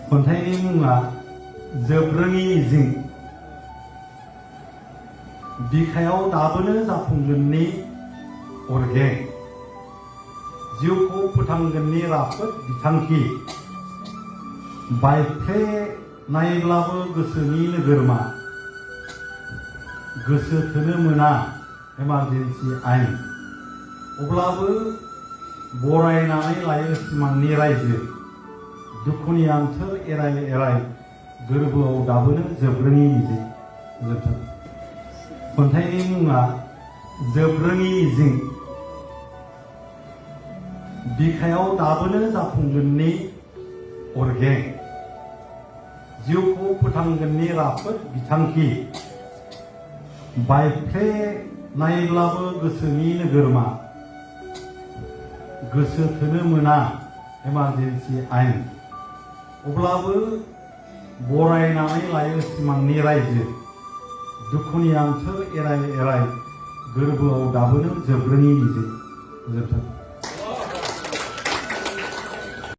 खन्थाइनि मुङा जोबरोङि मिजिं। बिखायाव दाबोनो जाफुंगोननि अरगें, जिउखौ फोथांगोननि राफोद बिथांखि, बायफ्लेनायब्लाबो गोसोनि नोगोरमा, गोसो थोनो मोना इमारजेन्सि आयेन, अब्लाबो बरायनानै लायो सिमांनि रायजो, दुखुनि आंथोर एराय एराय गोरबोआव दाबोनो जोबरोङि मिजिं। जोबथों। खन्थाइनि मुङा जोबरोङि मिजिं। बिखायाव दाबोनो जाफुंगोननि अरगें, जिउखौ फोथांगोननि राफोद बिथांखि, बायफ्लेनायब्लाबो गोसोनि नोगोरमा, गोसो थोनो मोना इमारजेन्सि आयेन, अब्लाबो बरायनानै लायो सिमांनि रायजो, दुखुनि आंथोर एराय एराय गोरबोआव दाबोनो जोबरोङि मिजिं। जोबथों।